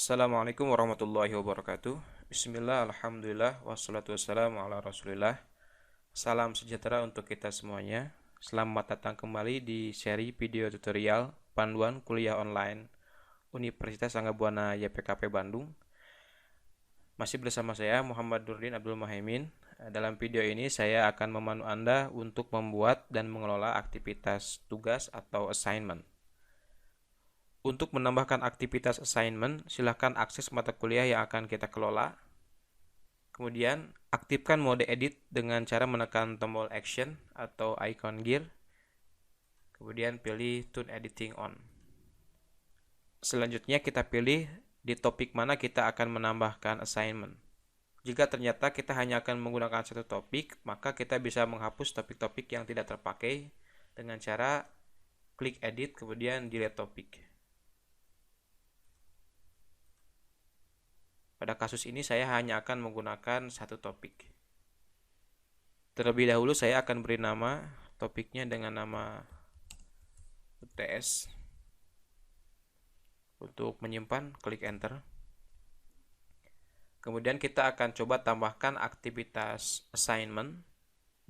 Assalamualaikum warahmatullahi wabarakatuh. Bismillah, alhamdulillah, wassalatu wassalamu ala rasulillah. Salam sejahtera untuk kita semuanya. Selamat datang kembali di seri video tutorial panduan kuliah online Universitas Angga Buana YPKP Bandung. Masih bersama saya Muhammad Nurdin Abdul Muhaimin. Dalam video ini saya akan memandu Anda untuk membuat dan mengelola aktivitas tugas atau assignment. Untuk menambahkan aktivitas assignment, silakan akses mata kuliah yang akan kita kelola. Kemudian, aktifkan mode edit dengan cara menekan tombol action atau icon gear. Kemudian pilih Tune Editing On. Selanjutnya kita pilih di topik mana kita akan menambahkan assignment. Jika ternyata kita hanya akan menggunakan satu topik, maka kita bisa menghapus topik-topik yang tidak terpakai dengan cara klik edit kemudian delete topik. Pada kasus ini saya hanya akan menggunakan satu topik. Terlebih dahulu saya akan beri nama topiknya dengan nama UTS. Untuk menyimpan, klik enter. Kemudian kita akan coba tambahkan aktivitas assignment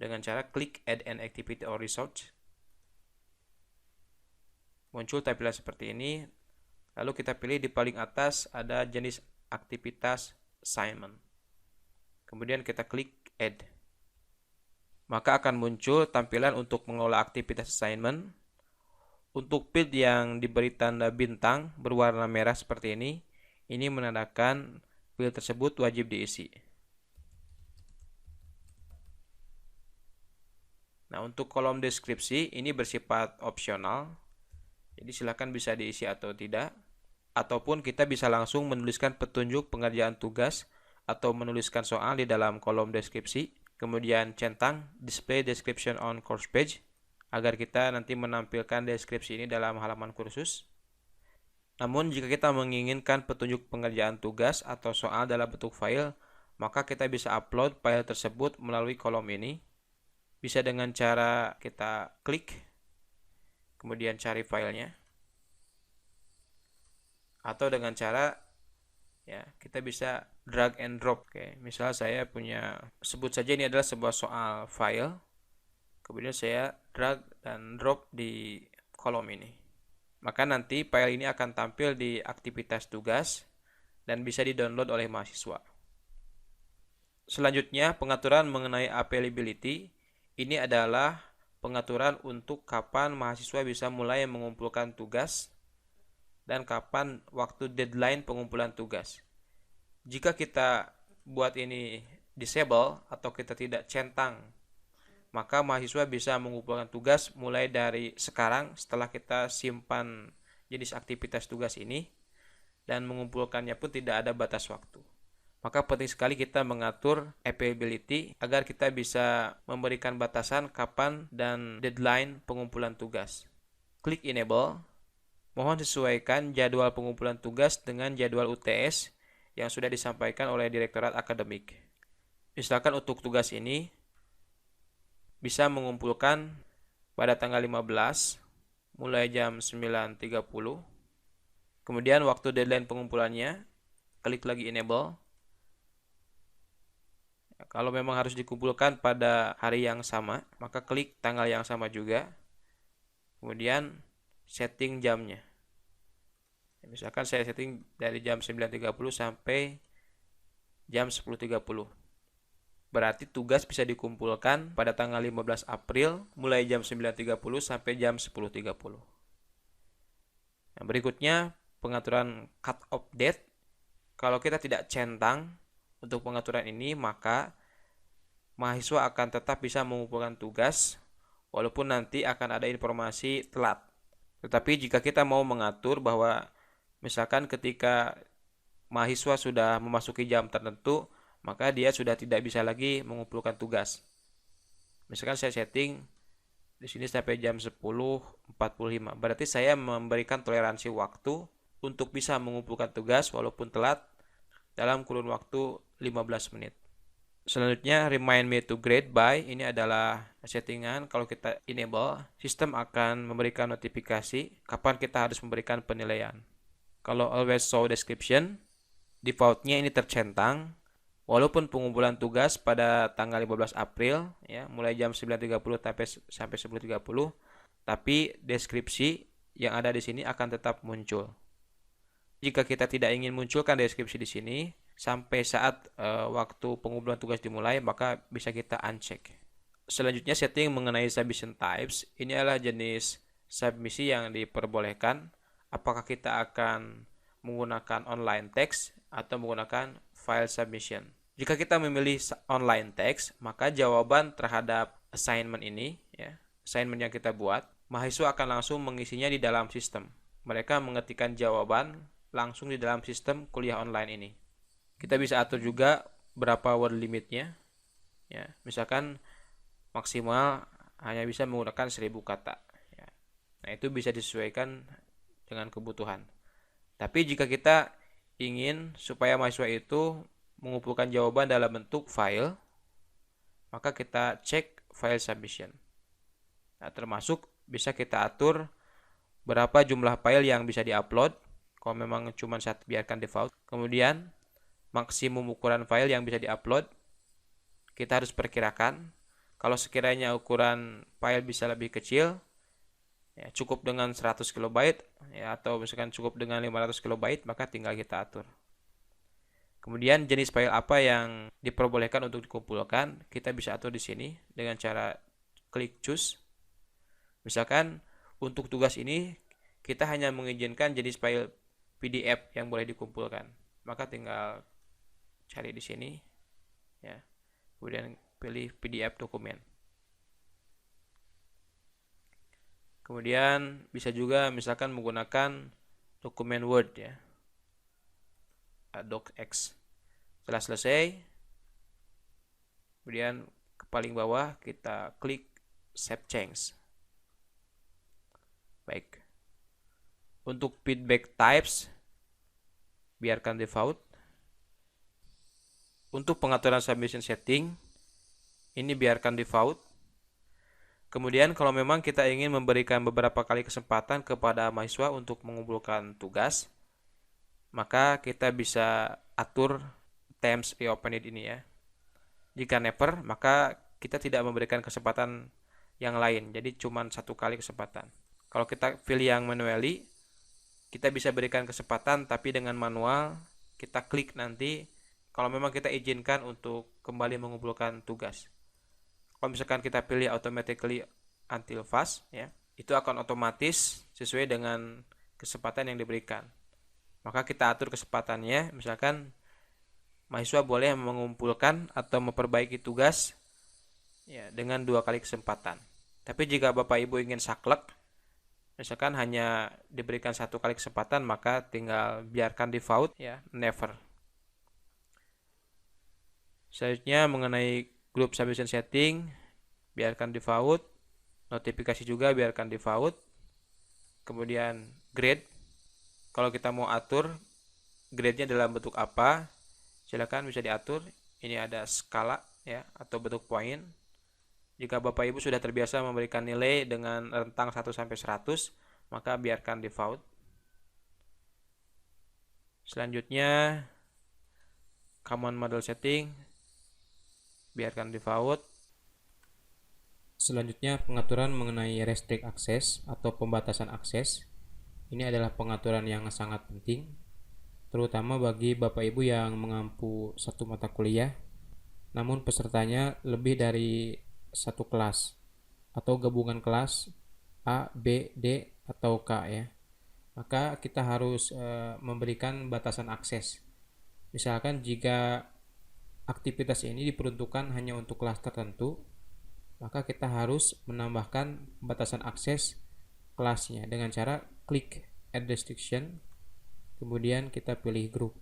dengan cara klik add an activity or resource. Muncul tampilan seperti ini. Lalu kita pilih di paling atas ada jenis aktivitas assignment. Kemudian kita klik add. Maka akan muncul tampilan untuk mengelola aktivitas assignment. Untuk field yang diberi tanda bintang berwarna merah seperti ini menandakan field tersebut wajib diisi. Nah, untuk kolom deskripsi ini bersifat opsional. Jadi silakan bisa diisi atau tidak. Ataupun kita bisa langsung menuliskan petunjuk pengerjaan tugas atau menuliskan soal di dalam kolom deskripsi, kemudian centang display description on course page agar kita nanti menampilkan deskripsi ini dalam halaman kursus. Namun jika kita menginginkan petunjuk pengerjaan tugas atau soal dalam bentuk file, maka kita bisa upload file tersebut melalui kolom ini. Bisa dengan cara kita klik kemudian cari filenya, atau dengan cara kita bisa drag and drop. Misal saya punya, sebut saja ini adalah sebuah soal file, kemudian saya drag dan drop di kolom ini, maka nanti file ini akan tampil di aktivitas tugas dan bisa di-download oleh mahasiswa. Selanjutnya, pengaturan mengenai availability. Ini adalah pengaturan untuk kapan mahasiswa bisa mulai mengumpulkan tugas dan kapan waktu deadline pengumpulan tugas. Jika kita buat ini disable atau kita tidak centang, maka mahasiswa bisa mengumpulkan tugas mulai dari sekarang setelah kita simpan jenis aktivitas tugas ini, dan mengumpulkannya pun tidak ada batas waktu. Maka penting sekali kita mengatur availability agar kita bisa memberikan batasan kapan dan deadline pengumpulan tugas. Klik enable. Mohon sesuaikan jadwal pengumpulan tugas dengan jadwal UTS yang sudah disampaikan oleh Direktorat Akademik. Misalkan untuk tugas ini bisa mengumpulkan pada tanggal 15 mulai jam 9.30. Kemudian waktu deadline pengumpulannya, klik lagi enable. Kalau memang harus dikumpulkan pada hari yang sama, maka klik tanggal yang sama juga. Kemudian setting jamnya. Misalkan saya setting dari jam 9.30 sampai jam 10.30. Berarti tugas bisa dikumpulkan pada tanggal 15 April mulai jam 9.30 sampai jam 10.30. Nah, berikutnya pengaturan cut off date. Kalau kita tidak centang untuk pengaturan ini, maka mahasiswa akan tetap bisa mengumpulkan tugas walaupun nanti akan ada informasi telat. Tetapi jika kita mau mengatur bahwa misalkan ketika mahasiswa sudah memasuki jam tertentu, maka dia sudah tidak bisa lagi mengumpulkan tugas. Misalkan saya setting di sini sampai jam 10.45. Berarti saya memberikan toleransi waktu untuk bisa mengumpulkan tugas walaupun telat dalam kurun waktu 15 menit. Selanjutnya, remind me to grade by. Ini adalah settingan kalau kita enable, sistem akan memberikan notifikasi kapan kita harus memberikan penilaian. Kalau always show description, defaultnya ini tercentang, walaupun pengumpulan tugas pada tanggal 15 April ya, mulai jam 9.30 sampai 10.30, tapi deskripsi yang ada di sini akan tetap muncul. Jika kita tidak ingin munculkan deskripsi di sini sampai saat waktu pengumpulan tugas dimulai, maka bisa kita uncheck. Selanjutnya, setting mengenai submission types. Ini adalah jenis submisi yang diperbolehkan. Apakah kita akan menggunakan online text atau menggunakan file submission. Jika kita memilih online text, maka jawaban terhadap assignment ini, ya, assignment yang kita buat, mahasiswa akan langsung mengisinya di dalam sistem. Mereka mengetikkan jawaban langsung di dalam sistem kuliah online ini. Kita bisa atur juga berapa word limitnya. Ya, misalkan maksimal hanya bisa menggunakan 1000 kata. Ya. Nah, itu bisa disesuaikan dengan kebutuhan. Tapi jika kita ingin supaya mahasiswa itu mengumpulkan jawaban dalam bentuk file, maka kita cek file submission. Nah, termasuk bisa kita atur berapa jumlah file yang bisa diupload. Kalau memang cuma satu, biarkan default. Kemudian maksimum ukuran file yang bisa diupload kita harus perkirakan. Kalau sekiranya ukuran file bisa lebih kecil, ya, cukup dengan 100 KB ya, atau misalkan cukup dengan 500 KB, maka tinggal kita atur. Kemudian jenis file apa yang diperbolehkan untuk dikumpulkan, kita bisa atur di sini dengan cara klik choose. Misalkan untuk tugas ini kita hanya mengizinkan jenis file PDF yang boleh dikumpulkan, maka tinggal cari di sini, ya. Kemudian pilih PDF dokumen. Kemudian bisa juga misalkan menggunakan dokumen Word, ya, docx. Setelah selesai, kemudian ke paling bawah kita klik Save Change. Baik. Untuk feedback types, biarkan default. Untuk pengaturan submission setting, ini biarkan default. Kemudian kalau memang kita ingin memberikan beberapa kali kesempatan kepada mahasiswa untuk mengumpulkan tugas, maka kita bisa atur times reopened ini, ya. Jika never, maka kita tidak memberikan kesempatan yang lain, jadi cuma satu kali kesempatan. Kalau kita pilih yang manually, kita bisa berikan kesempatan, tapi dengan manual kita klik nanti kalau memang kita izinkan untuk kembali mengumpulkan tugas. Kalau misalkan kita pilih automatically until fast, ya, itu akan otomatis sesuai dengan kesempatan yang diberikan. Maka kita atur kesempatannya, misalkan mahasiswa boleh mengumpulkan atau memperbaiki tugas, ya, dengan 2 kali kesempatan. Tapi jika Bapak Ibu ingin saklek, misalkan hanya diberikan 1 kali kesempatan, maka tinggal biarkan default, ya, never. Selanjutnya mengenai group submission setting, biarkan default. Notifikasi juga biarkan default. Kemudian grade, kalau kita mau atur grade-nya dalam bentuk apa, silakan bisa diatur. Ini ada skala, ya, atau bentuk poin. Jika Bapak Ibu sudah terbiasa memberikan nilai dengan rentang 1 sampai 100, maka biarkan default. Selanjutnya common model setting, biarkan default. Selanjutnya pengaturan mengenai restrict access atau pembatasan akses. Ini adalah pengaturan yang sangat penting, terutama bagi Bapak Ibu yang mengampu satu mata kuliah, namun pesertanya lebih dari satu kelas atau gabungan kelas A, B, D, atau K, ya. Maka kita harus memberikan batasan akses. Misalkan jika aktivitas ini diperuntukkan hanya untuk kelas tertentu, maka kita harus menambahkan batasan akses kelasnya dengan cara klik add restriction, kemudian kita pilih group.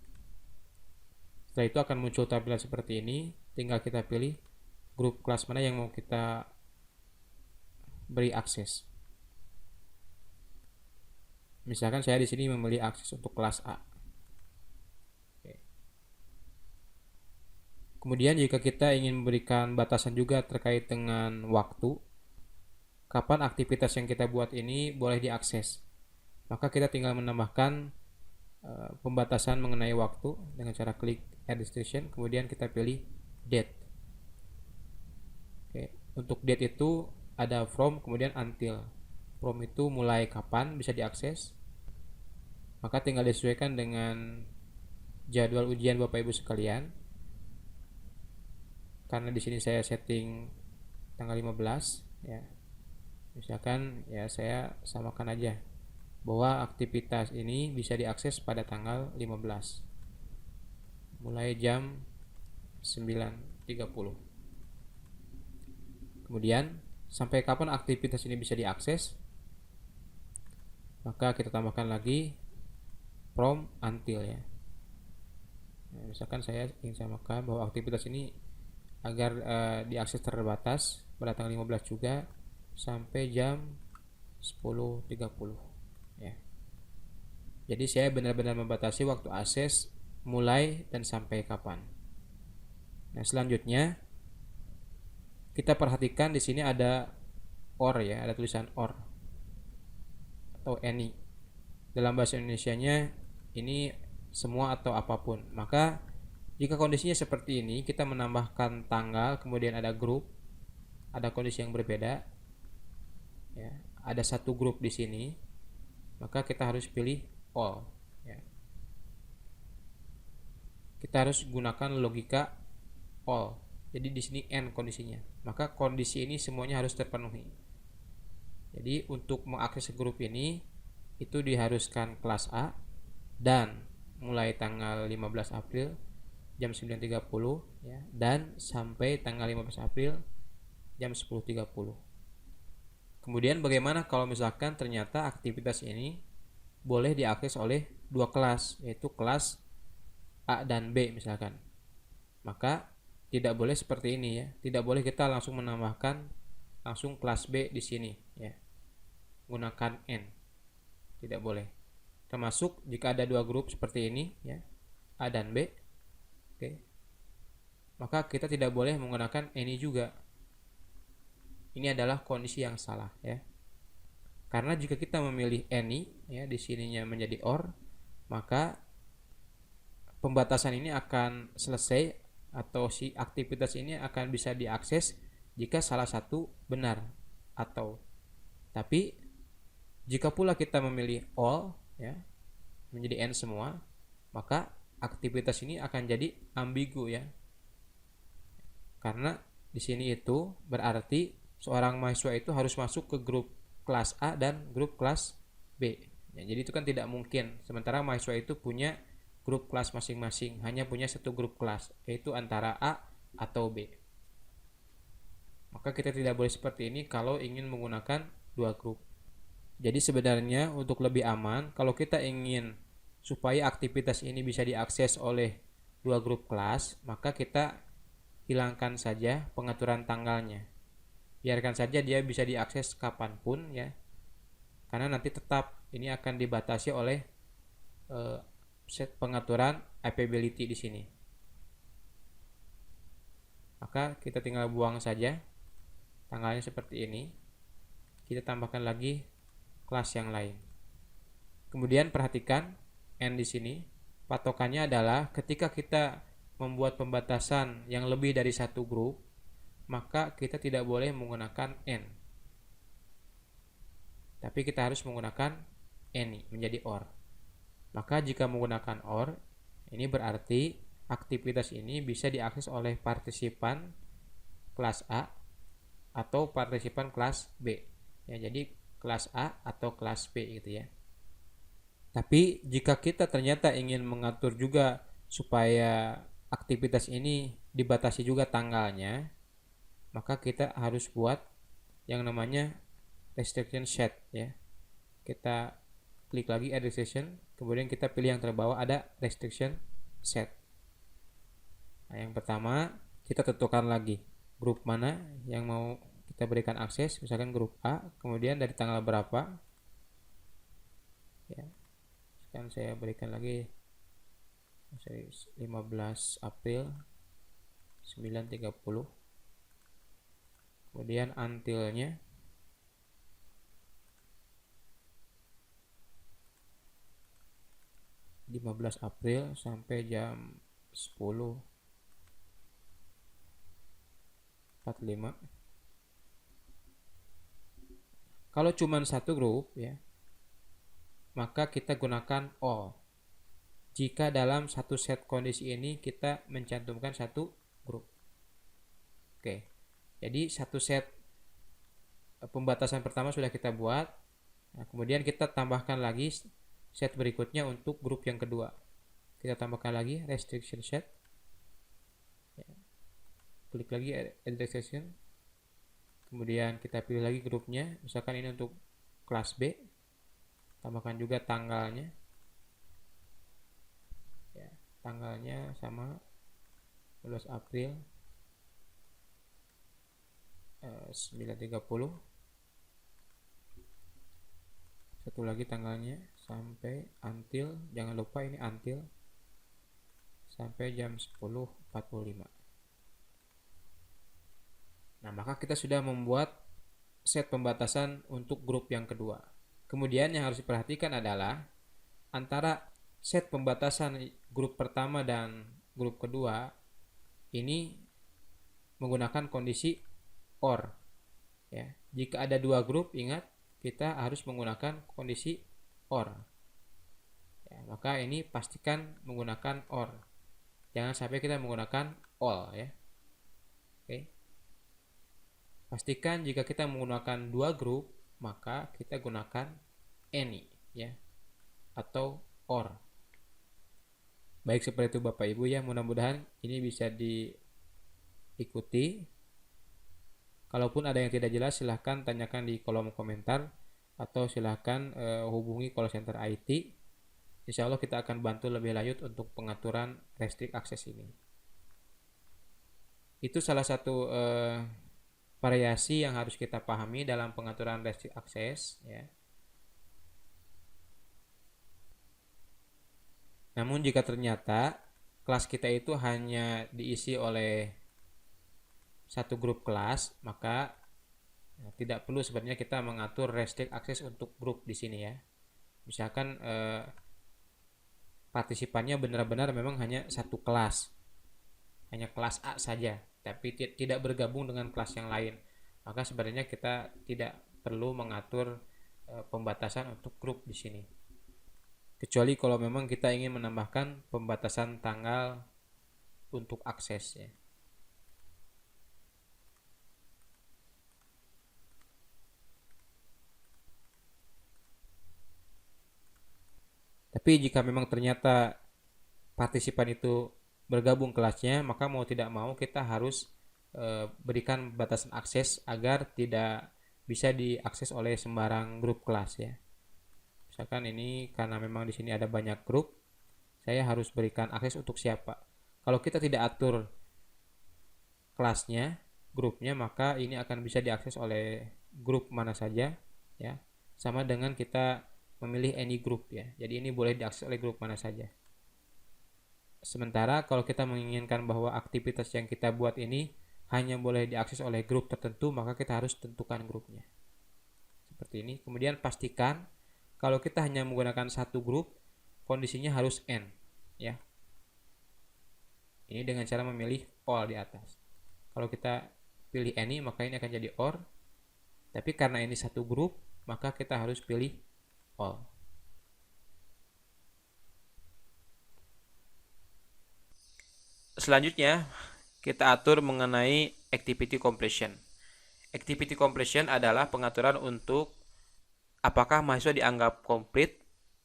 Setelah itu akan muncul tampilan seperti ini, tinggal kita pilih grup kelas mana yang mau kita beri akses. Misalkan saya di sini memilih akses untuk kelas A. Kemudian jika kita ingin memberikan batasan juga terkait dengan waktu, kapan aktivitas yang kita buat ini boleh diakses, maka kita tinggal menambahkan pembatasan mengenai waktu dengan cara klik add restriction, kemudian kita pilih date. Oke, untuk date itu ada from kemudian until. From itu mulai kapan bisa diakses, maka tinggal disesuaikan dengan jadwal ujian Bapak Ibu sekalian. Karena di sini saya setting tanggal 15 ya. Misalkan ya saya samakan aja bahwa aktivitas ini bisa diakses pada tanggal 15 mulai jam 9.30. Kemudian sampai kapan aktivitas ini bisa diakses, maka kita tambahkan lagi from until ya. Nah, misalkan saya ingin samakan bahwa aktivitas ini agar diakses terbatas pada tanggal 15 juga sampai jam 10.30 ya. Jadi saya benar-benar membatasi waktu akses mulai dan sampai kapan. Nah, selanjutnya kita perhatikan di sini ada or ya, ada tulisan or atau any. Dalam bahasa Indonesianya ini semua atau apapun. Maka jika kondisinya seperti ini, kita menambahkan tanggal, kemudian ada grup, ada kondisi yang berbeda, ya, ada satu grup di sini, maka kita harus pilih all. Ya. Kita harus gunakan logika all. Jadi di sini n kondisinya, maka kondisi ini semuanya harus terpenuhi. Jadi untuk mengakses grup ini itu diharuskan kelas A dan mulai tanggal 15 April jam 9.30 ya, dan sampai tanggal 15 April jam 10.30. Kemudian bagaimana kalau misalkan ternyata aktivitas ini boleh diakses oleh dua kelas, yaitu kelas A dan B misalkan. Maka tidak boleh seperti ini ya. Tidak boleh kita langsung menambahkan langsung kelas B di sini ya. Gunakan N. Tidak boleh. Termasuk jika ada dua grup seperti ini ya, A dan B. Oke. Maka kita tidak boleh menggunakan any juga. Ini adalah kondisi yang salah ya. Karena jika kita memilih any ya, di sininya menjadi or, maka pembatasan ini akan selesai atau si aktivitas ini akan bisa diakses jika salah satu benar atau. Tapi jika pula kita memilih all ya, menjadi n semua, maka aktivitas ini akan jadi ambigu ya. Karena di sini itu berarti seorang mahasiswa itu harus masuk ke grup kelas A dan grup kelas B. Ya, jadi itu kan tidak mungkin. Sementara mahasiswa itu punya grup kelas masing-masing, hanya punya satu grup kelas, yaitu antara A atau B. Maka kita tidak boleh seperti ini kalau ingin menggunakan dua grup. Jadi sebenarnya untuk lebih aman, kalau kita ingin supaya aktivitas ini bisa diakses oleh dua grup kelas, maka kita hilangkan saja pengaturan tanggalnya. Biarkan saja dia bisa diakses kapanpun ya. Karena nanti tetap ini akan dibatasi oleh set pengaturan availability di sini. Maka kita tinggal buang saja tanggalnya seperti ini. Kita tambahkan lagi kelas yang lain. Kemudian perhatikan n di sini. Patokannya adalah ketika kita membuat pembatasan yang lebih dari satu grup, maka kita tidak boleh menggunakan n. Tapi kita harus menggunakan any menjadi or. Maka jika menggunakan or, ini berarti aktivitas ini bisa diakses oleh partisipan kelas A atau partisipan kelas B. Ya, jadi kelas A atau kelas B gitu ya. Tapi jika kita ternyata ingin mengatur juga supaya aktivitas ini dibatasi juga tanggalnya, maka kita harus buat yang namanya restriction set ya. Kita klik lagi add restriction, kemudian kita pilih yang terbawah ada restriction set. Nah, yang pertama kita tentukan lagi grup mana yang mau kita berikan akses, misalkan grup A, kemudian dari tanggal berapa ya. Sekarang saya berikan lagi 15 April 9.30, kemudian untilnya 15 April sampai jam 10.45. Kalau cuma satu grup ya, maka kita gunakan all. Jika dalam satu set kondisi ini kita mencantumkan satu grup. Oke. Jadi satu set pembatasan pertama sudah kita buat. Nah, kemudian kita tambahkan lagi set berikutnya untuk grup yang kedua. Kita tambahkan lagi restriction set. Klik lagi add restriction. Kemudian kita pilih lagi grupnya. Misalkan ini untuk kelas B. Tambahkan juga tanggalnya. Ya, tanggalnya sama 12 April 9.30. Satu lagi tanggalnya sampai until, jangan lupa ini until sampai jam 10.45. Nah, maka kita sudah membuat set pembatasan untuk grup yang kedua. Kemudian yang harus diperhatikan adalah antara set pembatasan grup pertama dan grup kedua ini menggunakan kondisi OR. Ya, jika ada dua grup, ingat kita harus menggunakan kondisi OR. Ya, maka ini pastikan menggunakan OR. Jangan sampai kita menggunakan all ya. Oke. Pastikan jika kita menggunakan dua grup, maka kita gunakan any ya atau OR. Baik, seperti itu Bapak Ibu ya, mudah-mudahan ini bisa diikuti. Kalaupun ada yang tidak jelas, silahkan tanyakan di kolom komentar atau silahkan hubungi call center IT. Insya Allah kita akan bantu lebih lanjut untuk pengaturan restrict akses ini. Itu salah satu variasi yang harus kita pahami dalam pengaturan restrict akses ya. Namun jika ternyata kelas kita itu hanya diisi oleh satu grup kelas, maka tidak perlu sebenarnya kita mengatur restrict akses untuk grup di sini ya. Misalkan partisipannya benar-benar memang hanya satu kelas, hanya kelas A saja, tapi tidak bergabung dengan kelas yang lain, maka sebenarnya kita tidak perlu mengatur pembatasan untuk grup di sini. Kecuali kalau memang kita ingin menambahkan pembatasan tanggal untuk akses ya. Tapi jika memang ternyata partisipan itu bergabung kelasnya, maka mau tidak mau kita harus berikan batasan akses agar tidak bisa diakses oleh sembarang grup kelas ya. Misalkan ini karena memang di sini ada banyak grup, saya harus berikan akses untuk siapa. Kalau kita tidak atur kelasnya, grupnya, maka ini akan bisa diakses oleh grup mana saja ya. Sama dengan kita memilih any group ya. Jadi ini boleh diakses oleh grup mana saja. Sementara kalau kita menginginkan bahwa aktivitas yang kita buat ini hanya boleh diakses oleh grup tertentu, maka kita harus tentukan grupnya. Seperti ini. Kemudian pastikan kalau kita hanya menggunakan satu grup, kondisinya harus N ya. Ini dengan cara memilih all di atas. Kalau kita pilih any, maka ini akan jadi OR. Tapi karena ini satu grup, maka kita harus pilih all. Selanjutnya kita atur mengenai activity completion. Activity completion adalah pengaturan untuk apakah mahasiswa dianggap komplit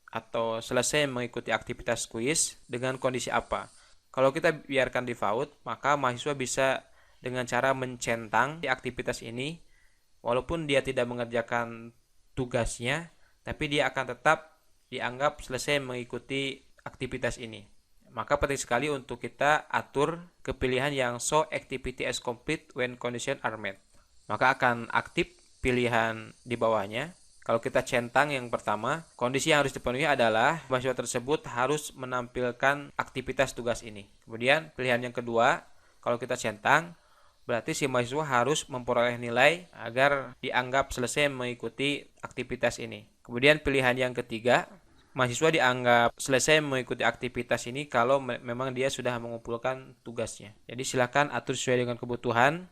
atau selesai mengikuti aktivitas kuis dengan kondisi apa. Kalau kita biarkan default, maka mahasiswa bisa dengan cara mencentang di aktivitas ini walaupun dia tidak mengerjakan tugasnya, tapi dia akan tetap dianggap selesai mengikuti aktivitas ini. Maka penting sekali untuk kita atur kepilihan yang show activity as complete when conditions are met. Maka akan aktif pilihan di bawahnya. Kalau kita centang yang pertama, kondisi yang harus dipenuhi adalah mahasiswa tersebut harus menampilkan aktivitas tugas ini. Kemudian pilihan yang kedua, kalau kita centang, berarti si mahasiswa harus memperoleh nilai agar dianggap selesai mengikuti aktivitas ini. Kemudian pilihan yang ketiga, mahasiswa dianggap selesai mengikuti aktivitas ini kalau memang dia sudah mengumpulkan tugasnya. Jadi silakan atur sesuai dengan kebutuhan.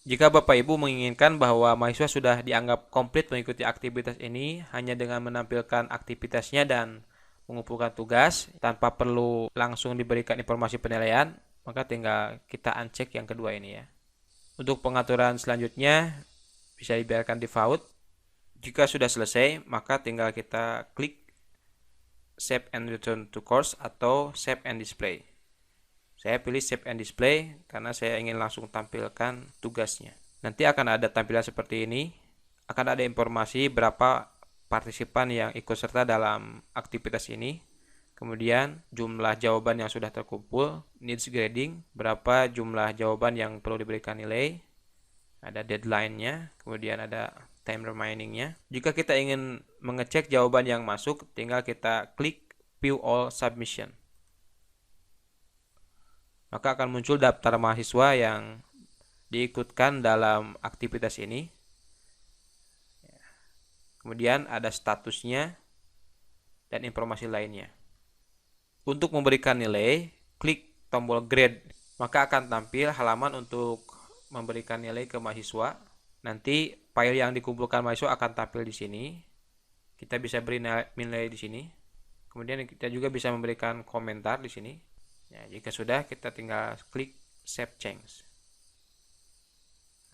Jika Bapak Ibu menginginkan bahwa mahasiswa sudah dianggap komplit mengikuti aktivitas ini hanya dengan menampilkan aktivitasnya dan mengumpulkan tugas tanpa perlu langsung diberikan informasi penilaian, maka tinggal kita uncheck yang kedua ini ya. Untuk pengaturan selanjutnya bisa dibiarkan default. Jika sudah selesai, maka tinggal kita klik Save and Return to Course atau Save and Display. Saya pilih Save and Display karena saya ingin langsung tampilkan tugasnya. Nanti akan ada tampilan seperti ini. Akan ada informasi berapa partisipan yang ikut serta dalam aktivitas ini. Kemudian jumlah jawaban yang sudah terkumpul, needs grading, berapa jumlah jawaban yang perlu diberikan nilai, ada deadline-nya, kemudian ada time remaining-nya. Jika kita ingin mengecek jawaban yang masuk, tinggal kita klik View All Submission. Maka akan muncul daftar mahasiswa yang diikutkan dalam aktivitas ini. Kemudian ada statusnya dan informasi lainnya. Untuk memberikan nilai, klik tombol grade. Maka akan tampil halaman untuk memberikan nilai ke mahasiswa. Nanti file yang dikumpulkan mahasiswa akan tampil di sini. Kita bisa beri nilai di sini. Kemudian kita juga bisa memberikan komentar di sini. Ya, jika sudah, kita tinggal klik Save Change.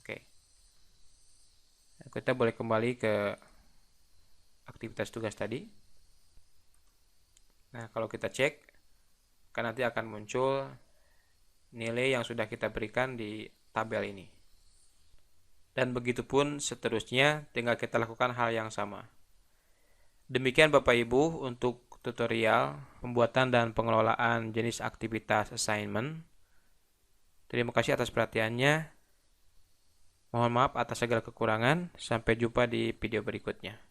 Oke. Nah, kita boleh kembali ke aktivitas tugas tadi. Nah, kalau kita cek, kan nanti akan muncul nilai yang sudah kita berikan di tabel ini. Dan begitu pun seterusnya, tinggal kita lakukan hal yang sama. Demikian Bapak Ibu untuk tutorial pembuatan dan pengelolaan jenis aktivitas assignment. Terima kasih atas perhatiannya. Mohon maaf atas segala kekurangan. Sampai jumpa di video berikutnya.